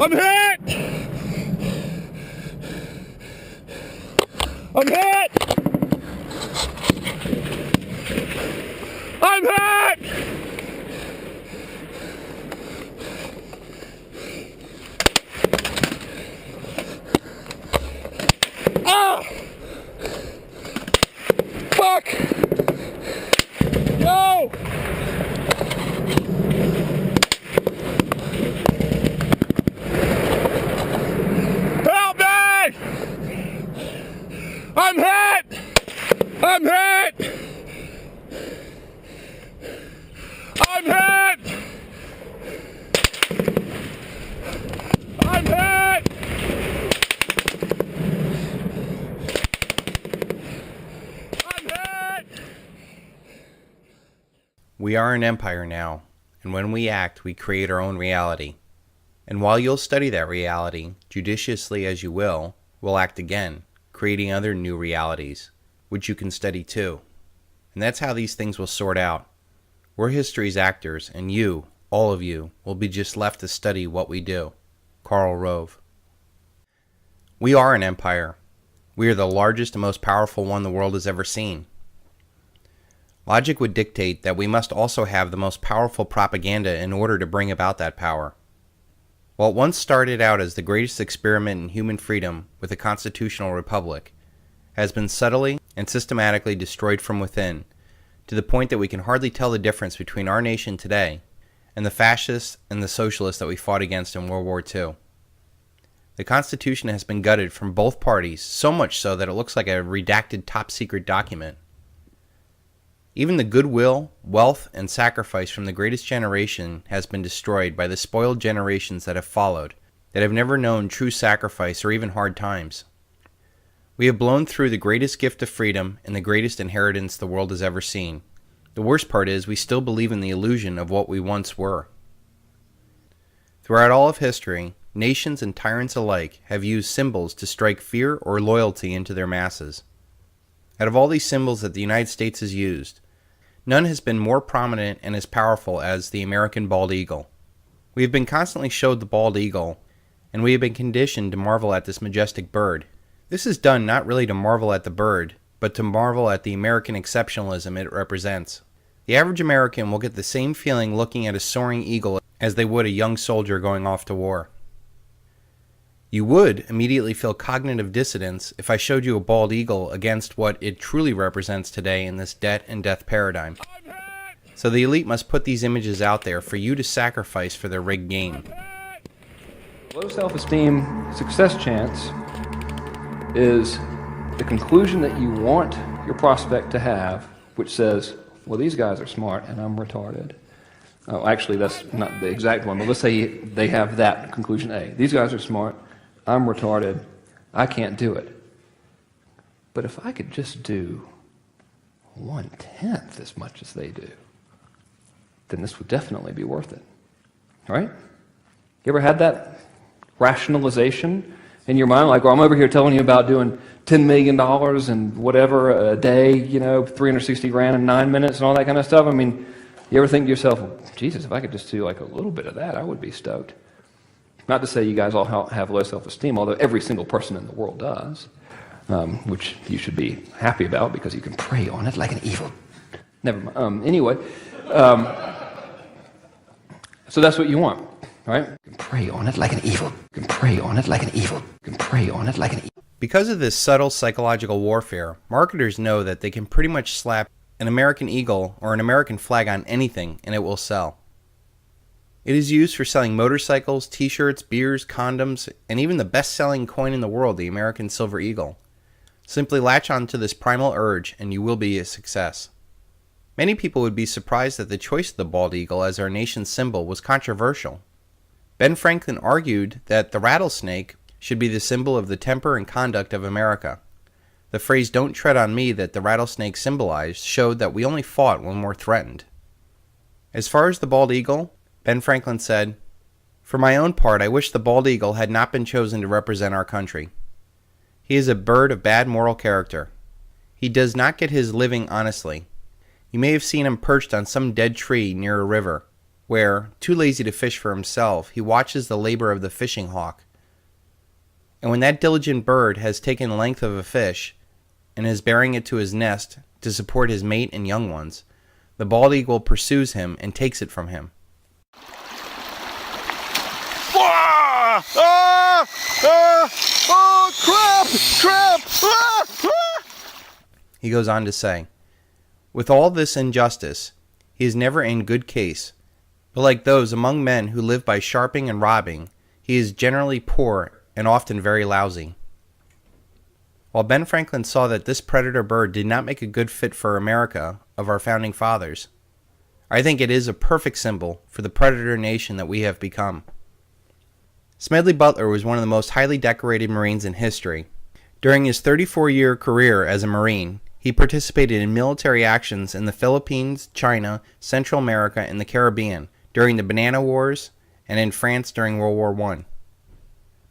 I'm hit! I'm hit! I'm hit! Ah! Fuck! No! Help me! I'm hit! I'm hit! I'm hit! I'm hit! I'm hit! We are an empire now, and when we act, we create our own reality. And while you'll study that reality, judiciously as you will, we'll act again, creating other new realities, which you can study too. And that's how these things will sort out. We're history's actors, and you, all of you, will be just left to study what we do. Karl Rove. We are an empire. We are the largest and most powerful one the world has ever seen. Logic would dictate that we must also have the most powerful propaganda in order to bring about that power. While it once started out as the greatest experiment in human freedom with a constitutional republic, it has been subtly and systematically destroyed from within, to the point that we can hardly tell the difference between our nation today and the fascists and the socialists that we fought against in World War II. The Constitution has been gutted from both parties, so much so that it looks like a redacted top-secret document. Even the goodwill, wealth, and sacrifice from the greatest generation has been destroyed by the spoiled generations that have followed, that have never known true sacrifice or even hard times. We have blown through the greatest gift of freedom and the greatest inheritance the world has ever seen. The worst part is we still believe in the illusion of what we once were. Throughout all of history, nations and tyrants alike have used symbols to strike fear or loyalty into their masses. Out of all these symbols that the United States has used, none has been more prominent and as powerful as the American bald eagle. We have been constantly showed the bald eagle, and we have been conditioned to marvel at this majestic bird. This is done not really to marvel at the bird, but to marvel at the American exceptionalism it represents. The average American will get the same feeling looking at a soaring eagle as they would a young soldier going off to war. You would immediately feel cognitive dissonance if I showed you a bald eagle against what it truly represents today in this debt and death paradigm. So the elite must put these images out there for you to sacrifice for their rigged game. Low self-esteem success chance is the conclusion that you want your prospect to have, which says, well, these guys are smart and I'm retarded. Oh, actually, that's not the exact one, but let's say they have that conclusion A. These guys are smart, I'm retarded, I can't do it. But if I could just do 1/10 as much as they do, then this would definitely be worth it. Right? You ever had that rationalization in your mind? Like, well, I'm over here telling you about doing $10 million and whatever a day, 360 grand in 9 minutes and all that kind of stuff. I mean, you ever think to yourself, well, Jesus, if I could just do like a little bit of that, I would be stoked. Not to say you guys all have low self-esteem, although every single person in the world does, which you should be happy about because you can prey on it like an evil. Never mind. Anyway, so that's what you want, right? You can prey on it like an evil. You can prey on it like an evil. You can prey on it like an evil. Because of this subtle psychological warfare, marketers know that they can pretty much slap an American eagle or an American flag on anything and it will sell. It is used for selling motorcycles, t-shirts, beers, condoms, and even the best-selling coin in the world, the American Silver Eagle. Simply latch on to this primal urge and you will be a success. Many people would be surprised that the choice of the bald eagle as our nation's symbol was controversial. Ben Franklin argued that the rattlesnake should be the symbol of the temper and conduct of America. The phrase "don't tread on me" that the rattlesnake symbolized showed that we only fought when we're threatened. As far as the bald eagle, Ben Franklin said, "For my own part, I wish the bald eagle had not been chosen to represent our country. He is a bird of bad moral character. He does not get his living honestly. You may have seen him perched on some dead tree near a river, where, too lazy to fish for himself, he watches the labor of the fishing hawk. And when that diligent bird has taken the length of a fish and is bearing it to his nest to support his mate and young ones, the bald eagle pursues him and takes it from him. Ah! Ah! Ah! Oh, crap! Crap! Ah! Ah! He goes on to say, with all this injustice, he is never in good case, but like those among men who live by sharping and robbing, he is generally poor and often very lousy. While Ben Franklin saw that this predator bird did not make a good fit for America of our founding fathers, I think it is a perfect symbol for the predator nation that we have become. Smedley Butler was one of the most highly decorated Marines in history. During his 34-year career as a Marine, he participated in military actions in the Philippines, China, Central America, and the Caribbean during the Banana Wars and in France during World War I.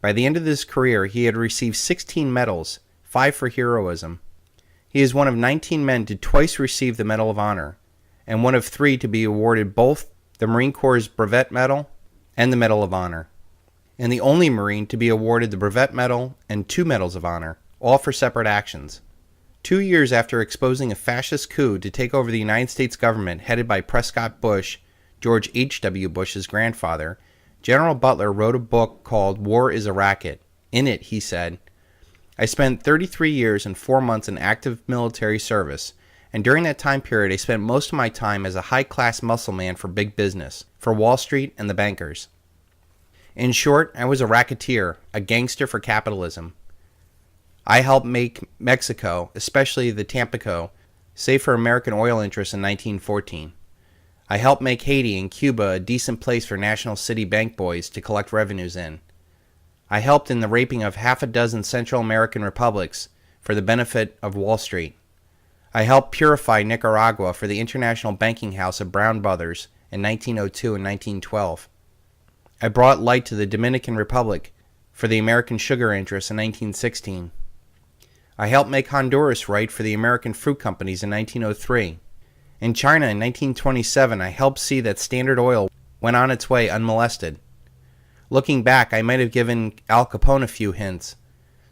By the end of his career, he had received 16 medals, 5 for heroism. He is one of 19 men to twice receive the Medal of Honor, and one of 3 to be awarded both the Marine Corps' Brevet Medal and the Medal of Honor, and the only Marine to be awarded the Brevet Medal and 2 Medals of Honor, all for separate actions. 2 years after exposing a fascist coup to take over the United States government headed by Prescott Bush, George H.W. Bush's grandfather, General Butler wrote a book called War is a Racket. In it, he said, I spent 33 years and 4 months in active military service, and during that time period I spent most of my time as a high-class muscle man for big business, for Wall Street and the bankers. In short, I was a racketeer, a gangster for capitalism. I helped make Mexico, especially the Tampico, safe for American oil interests in 1914. I helped make Haiti and Cuba a decent place for national city bank boys to collect revenues in. I helped in the raping of half a dozen Central American republics for the benefit of Wall Street. I helped purify Nicaragua for the international banking house of Brown Brothers in 1902 and 1912. I brought light to the Dominican Republic for the American sugar interests in 1916. I helped make Honduras right for the American fruit companies in 1903. In China in 1927, I helped see that Standard Oil went on its way unmolested. Looking back, I might have given Al Capone a few hints.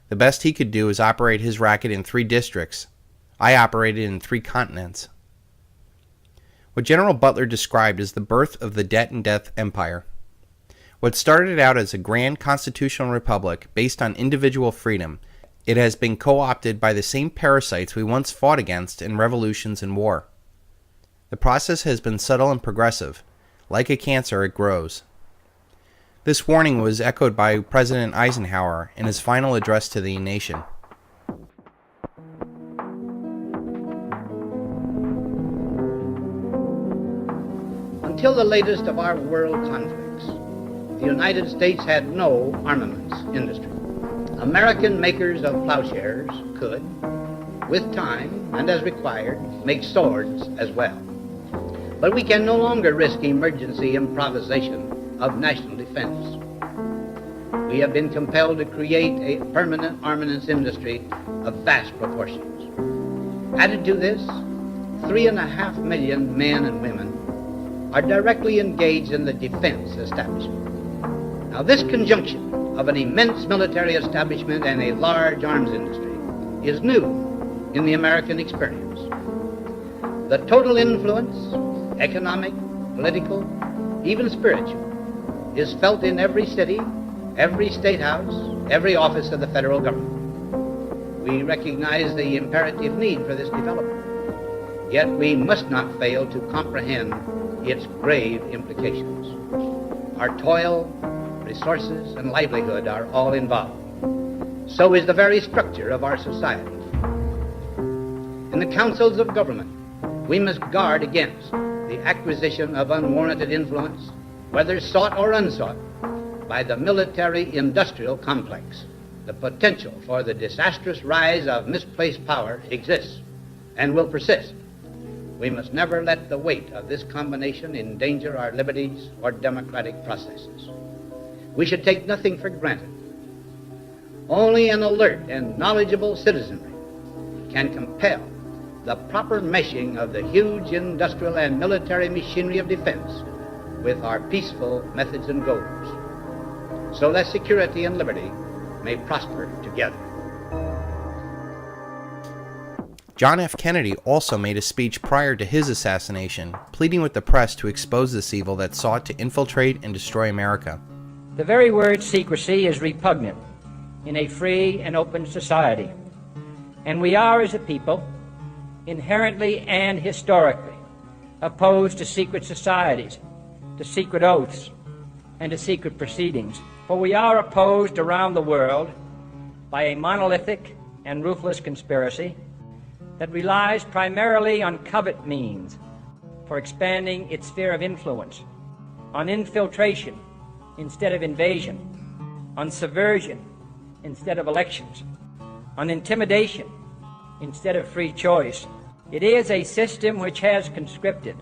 The best he could do is operate his racket in 3 districts. I operated in 3 continents. What General Butler described is the birth of the debt and death empire. What started out as a grand constitutional republic based on individual freedom, it has been co-opted by the same parasites we once fought against in revolutions and war. The process has been subtle and progressive. Like a cancer, it grows. This warning was echoed by President Eisenhower in his final address to the nation. Until the latest of our world conflicts, the United States had no armaments industry. American makers of plowshares could, with time and as required, make swords as well. But we can no longer risk emergency improvisation of national defense. We have been compelled to create a permanent armaments industry of vast proportions. Added to this, 3.5 million men and women are directly engaged in the defense establishment. Now, this conjunction of an immense military establishment and a large arms industry is new in the American experience. The total influence, economic, political, even spiritual, is felt in every city, every state house, every office of the federal government. We recognize the imperative need for this development, yet we must not fail to comprehend its grave implications. Our toil, resources, and livelihood are all involved. So is the very structure of our society. In the councils of government, we must guard against the acquisition of unwarranted influence, whether sought or unsought, by the military-industrial complex. The potential for the disastrous rise of misplaced power exists and will persist. We must never let the weight of this combination endanger our liberties or democratic processes. We should take nothing for granted. Only an alert and knowledgeable citizenry can compel the proper meshing of the huge industrial and military machinery of defense with our peaceful methods and goals, so that security and liberty may prosper together. John F. Kennedy also made a speech prior to his assassination, pleading with the press to expose this evil that sought to infiltrate and destroy America. The very word secrecy is repugnant in a free and open society, and we are, as a people, inherently and historically opposed to secret societies, to secret oaths, and to secret proceedings. For we are opposed around the world by a monolithic and ruthless conspiracy that relies primarily on covert means for expanding its sphere of influence, on infiltration instead of invasion, on subversion instead of elections, on intimidation instead of free choice. It is a system which has conscripted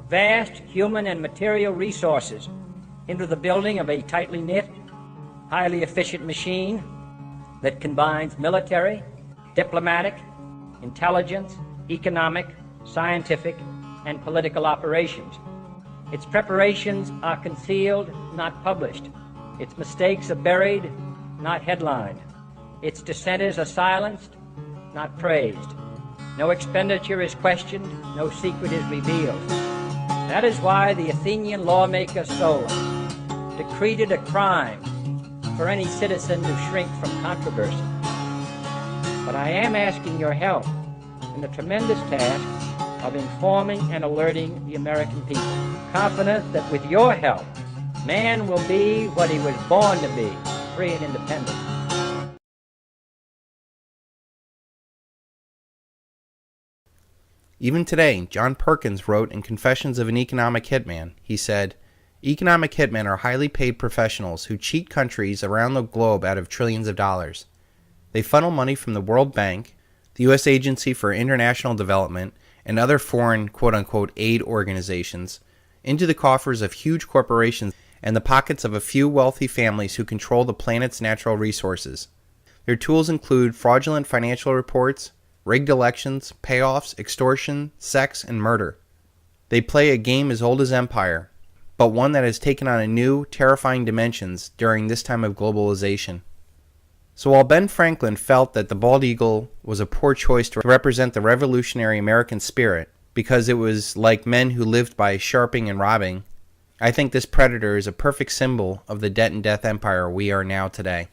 vast human and material resources into the building of a tightly knit, highly efficient machine that combines military, diplomatic, intelligence, economic, scientific, and political operations. Its preparations are concealed, not published. Its mistakes are buried, not headlined. Its dissenters are silenced, not praised. No expenditure is questioned, no secret is revealed. That is why the Athenian lawmaker Solon decreed it a crime for any citizen to shrink from controversy. But I am asking your help in the tremendous task of informing and alerting the American people, confident that with your help, man will be what he was born to be, free and independent. Even today, John Perkins wrote in Confessions of an Economic Hitman, he said, "Economic hitmen are highly paid professionals who cheat countries around the globe out of trillions of dollars. They funnel money from the World Bank, the U.S. Agency for International Development, and other foreign quote-unquote aid organizations into the coffers of huge corporations and the pockets of a few wealthy families who control the planet's natural resources. Their tools include fraudulent financial reports, rigged elections, payoffs, extortion, sex, and murder. They play a game as old as empire, but one that has taken on a new, terrifying dimensions during this time of globalization." So while Ben Franklin felt that the bald eagle was a poor choice to represent the revolutionary American spirit because it was like men who lived by sharping and robbing, I think this predator is a perfect symbol of the debt and death empire we are now today.